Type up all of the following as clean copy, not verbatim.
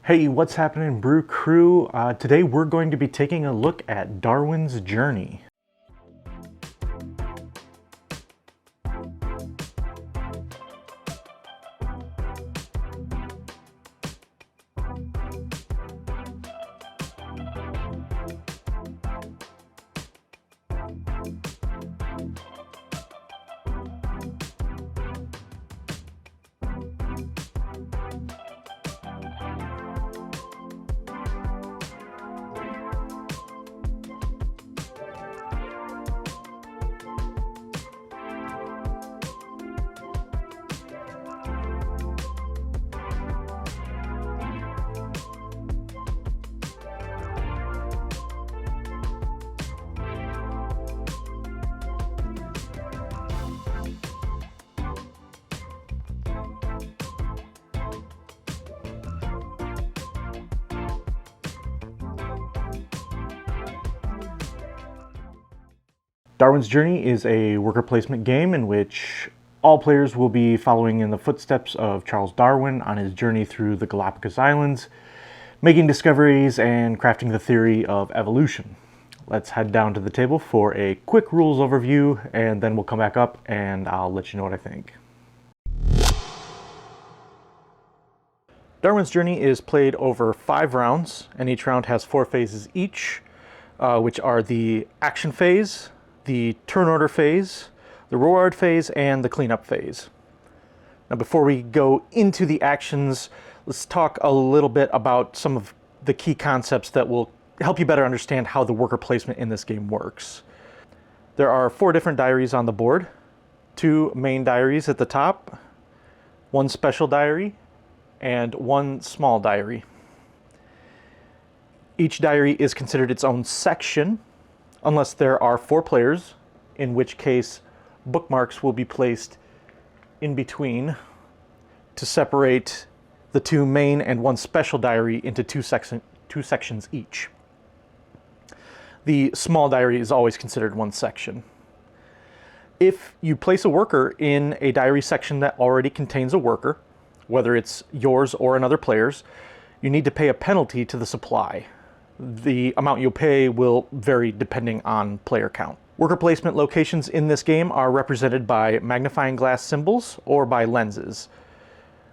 Hey, what's happening, Brew Crew? Today we're going to be taking a look at Darwin's Journey. Darwin's Journey is a worker placement game in which all players will be following in the footsteps of Charles Darwin on his journey through the Galapagos Islands, making discoveries and crafting the theory of evolution. Let's head down to the table for a quick rules overview, and then we'll come back up and I'll let you know what I think. Darwin's Journey is played over 5 rounds, and each round has 4 phases each, which are the action phase, the turn order phase, the reward phase, and the cleanup phase. Now, before we go into the actions, let's talk a little bit about some of the key concepts that will help you better understand how the worker placement in this game works. There are 4 different diaries on the board, 2 main diaries at the top, 1 special diary, and 1 small diary. Each diary is considered its own section, unless there are 4 players, in which case bookmarks will be placed in between to separate the 2 main and 1 special diary into 2 sections each. The small diary is always considered 1 section. If you place a worker in a diary section that already contains a worker, whether it's yours or another player's, you need to pay a penalty to the supply. The amount you'll pay will vary depending on player count. Worker placement locations in this game are represented by magnifying glass symbols or by lenses.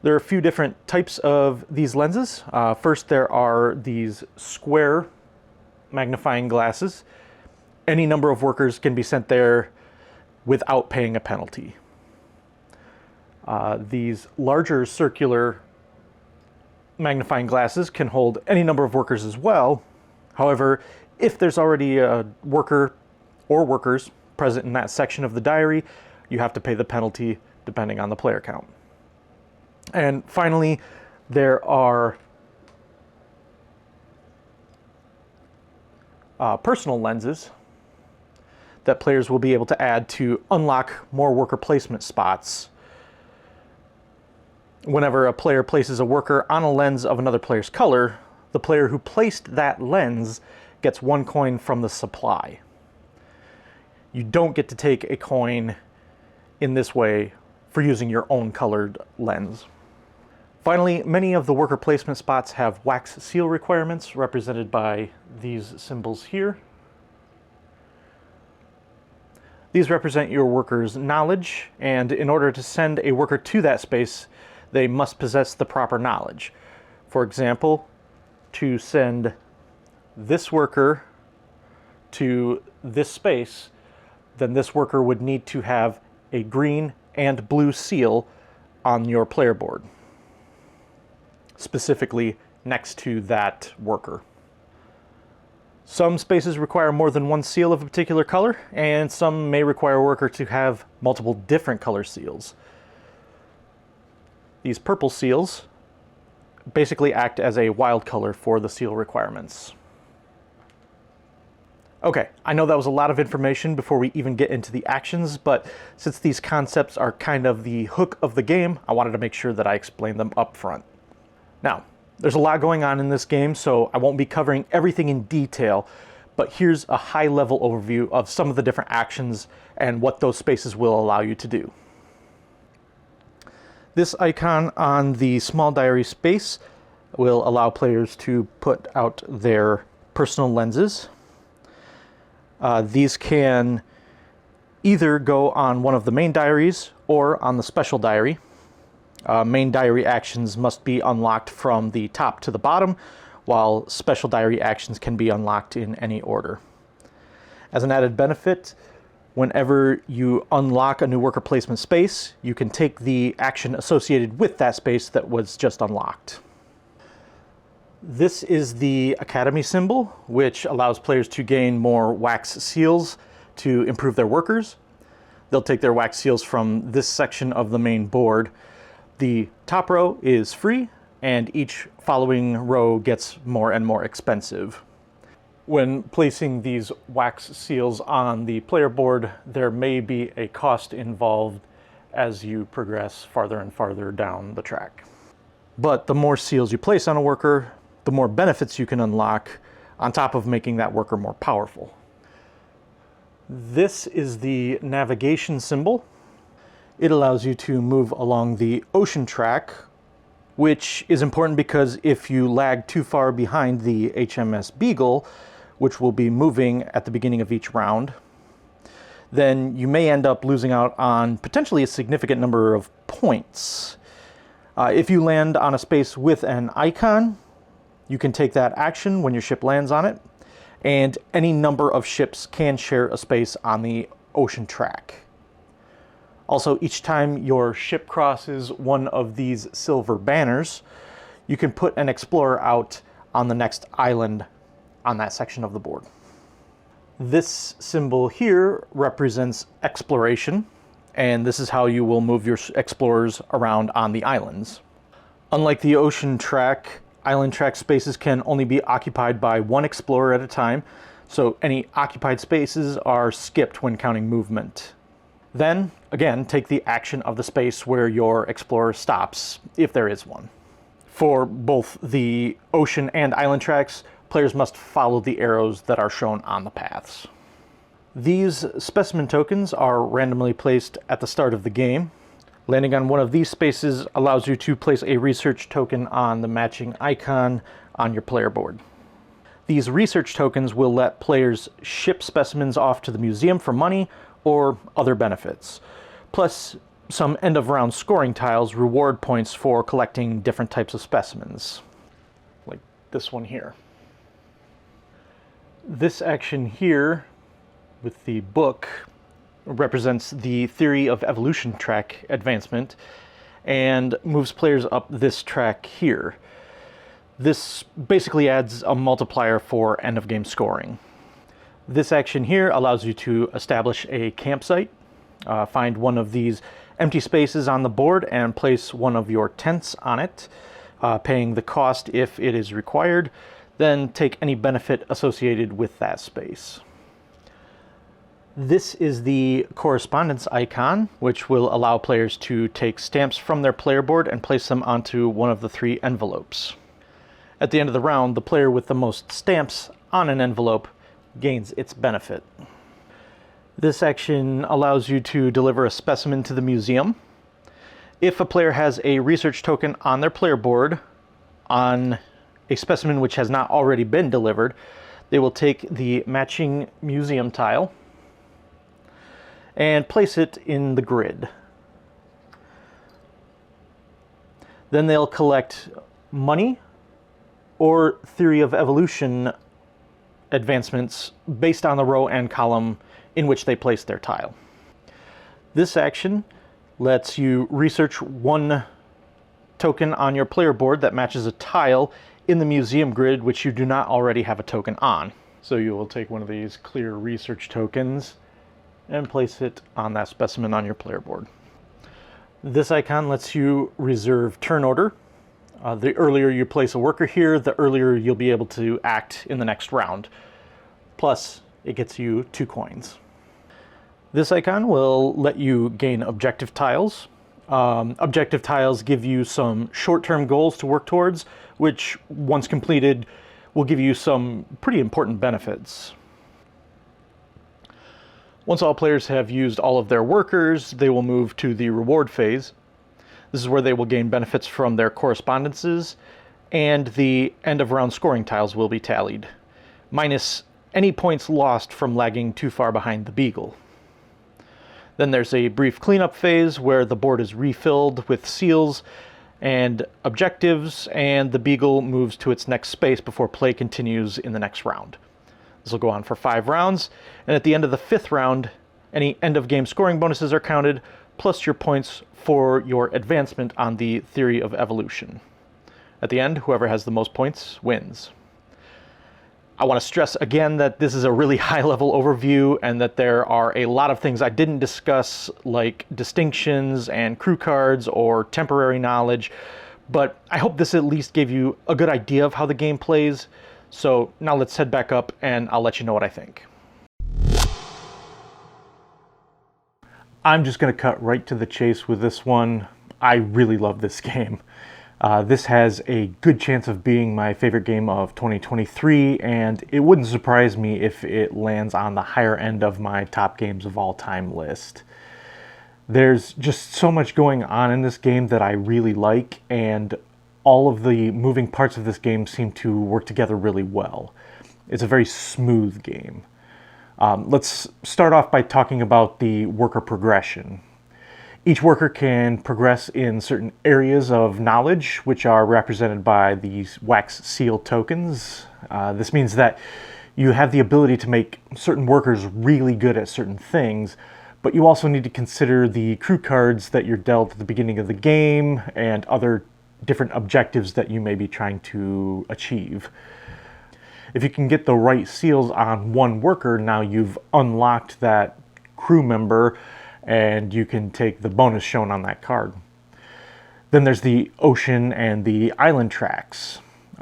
There are a few different types of these lenses. First, there are these square magnifying glasses. Any number of workers can be sent there without paying a penalty. These larger circular magnifying glasses can hold any number of workers as well. However, if there's already a worker or workers present in that section of the diary, you have to pay the penalty depending on the player count. And finally, there are personal lenses that players will be able to add to unlock more worker placement spots. Whenever a player places a worker on a lens of another player's color, the player who placed that lens gets 1 coin from the supply. You don't get to take a coin in this way for using your own colored lens. Finally, many of the worker placement spots have wax seal requirements, represented by these symbols here. These represent your worker's knowledge, and in order to send a worker to that space, they must possess the proper knowledge. For example, to send this worker to this space, then this worker would need to have a green and blue seal on your player board, specifically next to that worker. Some spaces require more than 1 seal of a particular color, and some may require a worker to have multiple different color seals. These purple seals basically act as a wild color for the seal requirements. Okay, I know that was a lot of information before we even get into the actions, but since these concepts are kind of the hook of the game, I wanted to make sure that I explained them up front. Now, there's a lot going on in this game, so I won't be covering everything in detail, but here's a high-level overview of some of the different actions and what those spaces will allow you to do. This icon on the small diary space will allow players to put out their personal lenses. These can either go on one of the main diaries or on the special diary. Main diary actions must be unlocked from the top to the bottom, while special diary actions can be unlocked in any order. As an added benefit, whenever you unlock a new worker placement space, you can take the action associated with that space that was just unlocked. This is the Academy symbol, which allows players to gain more wax seals to improve their workers. They'll take their wax seals from this section of the main board. The top row is free, and each following row gets more and more expensive. When placing these wax seals on the player board, there may be a cost involved as you progress farther and farther down the track. But the more seals you place on a worker, the more benefits you can unlock, on top of making that worker more powerful. This is the navigation symbol. It allows you to move along the ocean track, which is important because if you lag too far behind the HMS Beagle, which will be moving at the beginning of each round, then you may end up losing out on potentially a significant number of points. If you land on a space with an icon, you can take that action when your ship lands on it, and any number of ships can share a space on the ocean track. Also, each time your ship crosses one of these silver banners, you can put an explorer out on the next island on that section of the board. This symbol here represents exploration, and this is how you will move your explorers around on the islands. Unlike the ocean track, island track spaces can only be occupied by one explorer at a time, so any occupied spaces are skipped when counting movement. Then, again, take the action of the space where your explorer stops, if there is one. For both the ocean and island tracks, players must follow the arrows that are shown on the paths. These specimen tokens are randomly placed at the start of the game. Landing on one of these spaces allows you to place a research token on the matching icon on your player board. These research tokens will let players ship specimens off to the museum for money or other benefits. Plus, some end-of-round scoring tiles reward points for collecting different types of specimens, like this one here. This action here with the book represents the theory of evolution track advancement and moves players up this track here. This basically adds a multiplier for end-of-game scoring. This action here allows you to establish a campsite, find one of these empty spaces on the board and place one of your tents on it, paying the cost if it is required, then take any benefit associated with that space. This is the correspondence icon, which will allow players to take stamps from their player board and place them onto one of the 3 envelopes. At the end of the round, the player with the most stamps on an envelope gains its benefit. This action allows you to deliver a specimen to the museum. If a player has a research token on their player board on a specimen which has not already been delivered, they will take the matching museum tile and place it in the grid. Then they'll collect money or theory of evolution advancements based on the row and column in which they place their tile. This action lets you research one token on your player board that matches a tile in the museum grid which you do not already have a token on. So you will take one of these clear research tokens and place it on that specimen on your player board. This icon lets you reserve turn order. The earlier you place a worker here, the earlier you'll be able to act in the next round. Plus, it gets you 2 coins. This icon will let you gain objective tiles. Objective tiles give you some short-term goals to work towards, which, once completed, will give you some pretty important benefits. Once all players have used all of their workers, they will move to the reward phase. This is where they will gain benefits from their correspondences and the end of round scoring tiles will be tallied, minus any points lost from lagging too far behind the beagle. Then there's a brief cleanup phase where the board is refilled with seals and objectives, and the beagle moves to its next space before play continues in the next round. This will go on for 5 rounds, and at the end of the 5th round, any end-of-game scoring bonuses are counted, plus your points for your advancement on the theory of evolution. At the end, whoever has the most points wins. I want to stress again that this is a really high-level overview and that there are a lot of things I didn't discuss, like distinctions and crew cards or temporary knowledge, but I hope this at least gave you a good idea of how the game plays. So now let's head back up and I'll let you know what I think. I'm just going to cut right to the chase with this one. I really love this game. This has a good chance of being my favorite game of 2023, and it wouldn't surprise me if it lands on the higher end of my top games of all time list. There's just so much going on in this game that I really like, and all of the moving parts of this game seem to work together really well. It's a very smooth game. Let's start off by talking about the worker progression. Each worker can progress in certain areas of knowledge, which are represented by these wax seal tokens. This means that you have the ability to make certain workers really good at certain things, but you also need to consider the crew cards that you're dealt at the beginning of the game and other different objectives that you may be trying to achieve. If you can get the right seals on one worker, now you've unlocked that crew member and you can take the bonus shown on that card. Then there's the ocean and the island tracks.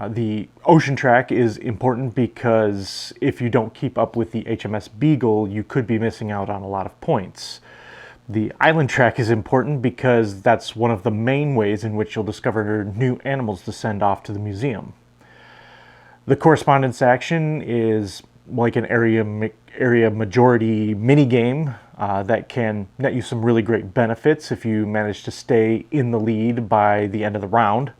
The ocean track is important because if you don't keep up with the HMS Beagle, you could be missing out on a lot of points. The island track is important because that's one of the main ways in which you'll discover new animals to send off to the museum. The correspondence action is like an area majority minigame that can net you some really great benefits if you manage to stay in the lead by the end of the round.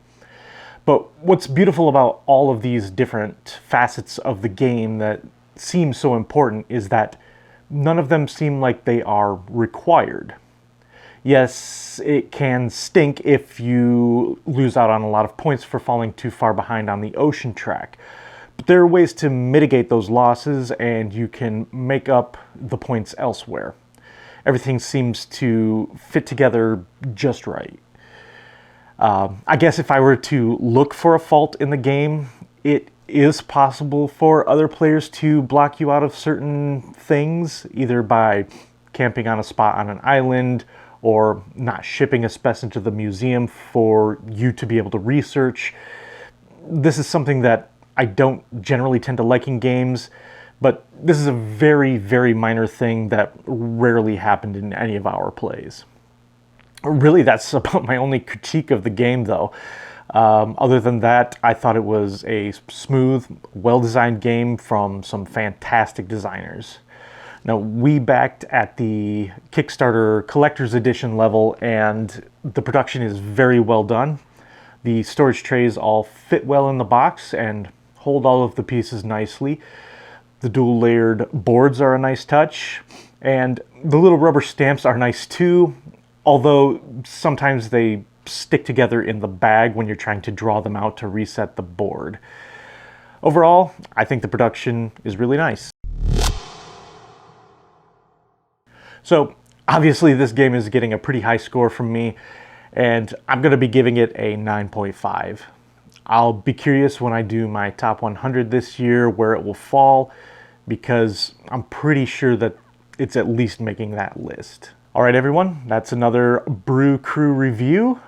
But what's beautiful about all of these different facets of the game that seem so important is that none of them seem like they are required. Yes, it can stink if you lose out on a lot of points for falling too far behind on the ocean track. But there are ways to mitigate those losses, and you can make up the points elsewhere. Everything seems to fit together just right. I guess if I were to look for a fault in the game, it is possible for other players to block you out of certain things, either by camping on a spot on an island or not shipping a specimen to the museum for you to be able to research. This is something that I don't generally tend to like in games, but this is a very, very minor thing that rarely happened in any of our plays. Really, that's about my only critique of the game, though. Other than that, I thought it was a smooth, well-designed game from some fantastic designers. Now, we backed at the Kickstarter Collector's Edition level, and the production is very well done. The storage trays all fit well in the box and hold all of the pieces nicely. The dual-layered boards are a nice touch, and the little rubber stamps are nice too, although sometimes they stick together in the bag when you're trying to draw them out to reset the board. Overall, I think the production is really nice. So, obviously this game is getting a pretty high score from me, and I'm going to be giving it a 9.5. I'll be curious when I do my top 100 this year where it will fall, because I'm pretty sure that it's at least making that list. Alright everyone, that's another Brew Crew review.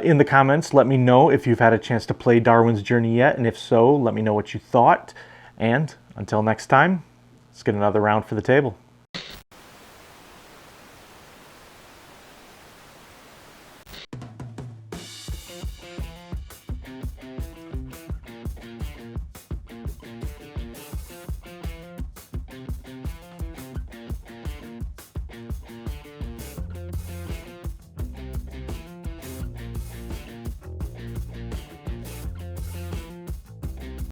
In the comments, let me know if you've had a chance to play Darwin's Journey yet, and if so, let me know what you thought. And until next time, let's get another round for the table.